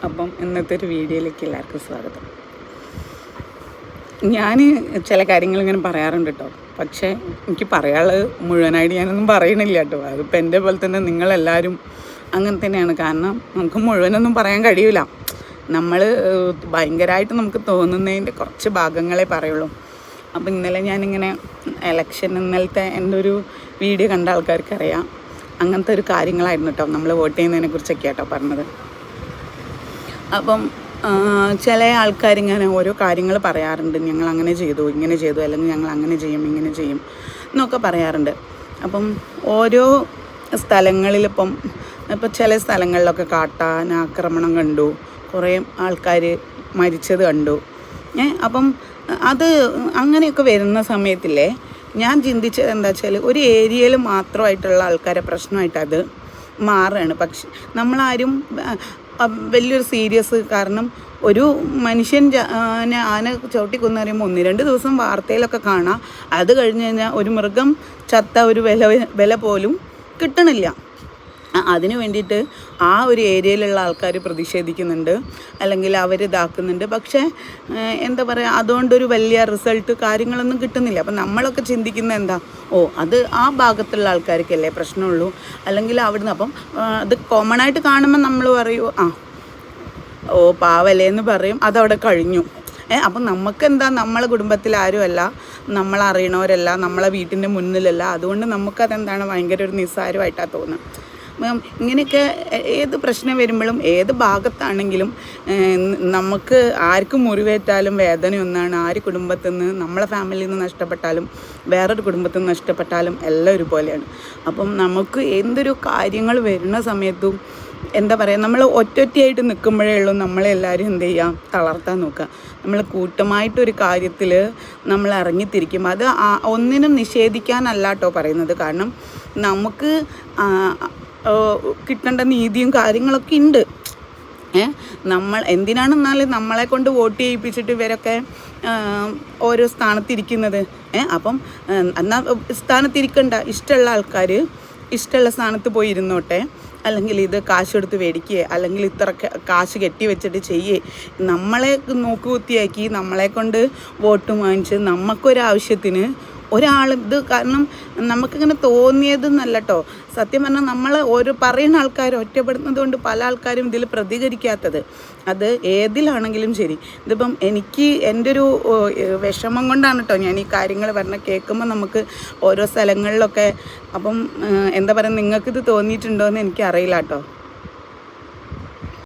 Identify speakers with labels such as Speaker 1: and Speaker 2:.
Speaker 1: അപ്പം ഇന്നത്തെ ഒരു വീഡിയോയിലേക്ക് എല്ലാവർക്കും സ്വാഗതം. ഞാൻ ചില കാര്യങ്ങൾ ഇങ്ങനെ പറയാറുണ്ട് കേട്ടോ, പക്ഷേ എനിക്ക് പറയാനുള്ളത് മുഴുവനായിട്ട് ഞാനൊന്നും പറയണില്ല കേട്ടോ. അതിപ്പോൾ എൻ്റെ പോലെ തന്നെ നിങ്ങളെല്ലാവരും അങ്ങനെ തന്നെയാണ്. കാരണം നമുക്ക് മുഴുവനൊന്നും പറയാൻ കഴിയില്ല. നമ്മൾ ഭയങ്കരമായിട്ട് നമുക്ക് തോന്നുന്നതിൻ്റെ കുറച്ച് ഭാഗങ്ങളെ പറയുള്ളൂ. അപ്പോൾ ഇന്നലെ ഞാനിങ്ങനെ ഇന്നലത്തെ എൻ്റെ ഒരു വീഡിയോ കണ്ട ആൾക്കാർക്കറിയാം, അങ്ങനത്തെ ഒരു കാര്യങ്ങളായിരുന്നു കേട്ടോ. നമ്മൾ വോട്ട് ചെയ്യുന്നതിനെ കുറിച്ചൊക്കെ കേട്ടോ പറഞ്ഞത്. അപ്പം ചില ആൾക്കാരിങ്ങനെ ഓരോ കാര്യങ്ങൾ പറയാറുണ്ട്. ഞങ്ങൾ അങ്ങനെ ചെയ്തു, ഇങ്ങനെ ചെയ്തു, അല്ലെങ്കിൽ ഞങ്ങൾ അങ്ങനെ ചെയ്യും, ഇങ്ങനെ ചെയ്യും എന്നൊക്കെ പറയാറുണ്ട്. അപ്പം ഓരോ സ്ഥലങ്ങളിലിപ്പം ചില സ്ഥലങ്ങളിലൊക്കെ കാട്ടാനാക്രമണം കണ്ടു, കുറേ ആൾക്കാർ മരിച്ചത് കണ്ടു. അപ്പം അത് അങ്ങനെയൊക്കെ വരുന്ന സമയത്തില്ലേ ഞാൻ ചിന്തിച്ചത് എന്താ വെച്ചാൽ, ഒരു ഏരിയയിൽ മാത്രമായിട്ടുള്ള ആൾക്കാരെ പ്രശ്നമായിട്ട് അത് മാറുകയാണ്. പക്ഷെ നമ്മളാരും വലിയൊരു സീരിയസ്, കാരണം ഒരു മനുഷ്യൻ ആന ചവിട്ടിക്കൊന്ന് പറയുമ്പോൾ 1-2 ദിവസം വാർത്തയിലൊക്കെ കാണാം. അത് കഴിഞ്ഞ് കഴിഞ്ഞാൽ ഒരു മൃഗം ചത്ത ഒരു വില പോലും കിട്ടണില്ല. അതിനു വേണ്ടിയിട്ട് ആ ഒരു ഏരിയയിലുള്ള ആൾക്കാർ പ്രതിഷേധിക്കുന്നുണ്ട്, അല്ലെങ്കിൽ അവർ ഇതാക്കുന്നുണ്ട്. പക്ഷേ എന്താ പറയുക, അതുകൊണ്ടൊരു വലിയ റിസൾട്ട് കാര്യങ്ങളൊന്നും കിട്ടുന്നില്ല. അപ്പം നമ്മളൊക്കെ ചിന്തിക്കുന്നത് എന്താ, അത് ആ ഭാഗത്തുള്ള ആൾക്കാർക്കല്ലേ പ്രശ്നമുള്ളൂ, അല്ലെങ്കിൽ അവിടുന്ന്. അപ്പം അത് കോമൺ ആയിട്ട് കാണുമ്പോൾ നമ്മൾ പറയൂ, പാവല്ലേ എന്ന് പറയും, അതവിടെ കഴിഞ്ഞു. അപ്പം നമുക്കെന്താ, നമ്മളെ കുടുംബത്തിൽ ആരുമല്ല, നമ്മളറിയണവരല്ല, നമ്മളെ വീട്ടിൻ്റെ മുന്നിലല്ല. അതുകൊണ്ട് നമുക്കതെന്താണ് ഭയങ്കര ഒരു നിസ്സാരമായിട്ടാണ് തോന്നുന്നത്. ഇങ്ങനെയൊക്കെ ഏത് പ്രശ്നം വരുമ്പോഴും ഏത് ഭാഗത്താണെങ്കിലും നമുക്ക് ആർക്കും മുറിവേറ്റാലും വേദന ഒന്നാണ്. ആര് കുടുംബത്തിൽ നിന്ന്, നമ്മളെ ഫാമിലിയിൽ നിന്ന് നഷ്ടപ്പെട്ടാലും വേറൊരു കുടുംബത്തിൽ നിന്ന് നഷ്ടപ്പെട്ടാലും എല്ലാം ഒരുപോലെയാണ്. അപ്പം നമുക്ക് എന്തൊരു കാര്യങ്ങൾ വരുന്ന സമയത്തും എന്താ പറയുക, നമ്മൾ ഒറ്റയായിട്ട് നിൽക്കുമ്പോഴേ ഉള്ളൂ നമ്മളെല്ലാവരും എന്ത് ചെയ്യുക, തളർത്താൻ നോക്കുക. നമ്മൾ കൂട്ടമായിട്ടൊരു കാര്യത്തിൽ നമ്മൾ ഇറങ്ങിത്തിരിക്കും. അത് ഒന്നിനും നിഷേധിക്കാനല്ല കേട്ടോ പറയുന്നത്. കാരണം നമുക്ക് കിട്ടേണ്ട നീതിയും കാര്യങ്ങളൊക്കെ ഉണ്ട്. നമ്മൾ എന്തിനാണെന്നാൽ നമ്മളെ കൊണ്ട് വോട്ട് ചെയ്യിപ്പിച്ചിട്ട് ഇവരൊക്കെ ഓരോ സ്ഥാനത്തിരിക്കുന്നത്. അപ്പം എന്നാൽ സ്ഥാനത്തിരിക്കണ്ട, ഇഷ്ടമുള്ള ആൾക്കാർ ഇഷ്ടമുള്ള സ്ഥാനത്ത് പോയി ഇരുന്നോട്ടെ, അല്ലെങ്കിൽ ഇത് കാശ് കൊടുത്ത് മേടിക്കുക, അല്ലെങ്കിൽ ഇത്ര കാശ് കെട്ടി വെച്ചിട്ട് ചെയ്യേ. നമ്മളെ നോക്കുകുത്തിയാക്കി നമ്മളെ കൊണ്ട് വോട്ട് വാങ്ങിച്ച് നമുക്കൊരാവശ്യത്തിന് ഇത്, കാരണം നമുക്കിങ്ങനെ തോന്നിയതെന്നല്ല കേട്ടോ. സത്യം പറഞ്ഞാൽ നമ്മൾ പറയുന്ന ആൾക്കാർ ഒറ്റപ്പെടുന്നത് കൊണ്ട് പല ആൾക്കാരും ഇതിൽ പ്രതികരിക്കാത്തത്. അത് ഏതിലാണെങ്കിലും ശരി. ഇതിപ്പം എനിക്ക് എൻ്റെ ഒരു വിഷമം കൊണ്ടാണ് കേട്ടോ ഞാൻ ഈ കാര്യങ്ങൾ കേൾക്കുമ്പോൾ നമുക്ക് ഓരോ സ്ഥലങ്ങളിലൊക്കെ. അപ്പം എന്താ പറയുക, നിങ്ങൾക്കിത് തോന്നിയിട്ടുണ്ടോ എന്ന് എനിക്കറിയില്ല കേട്ടോ.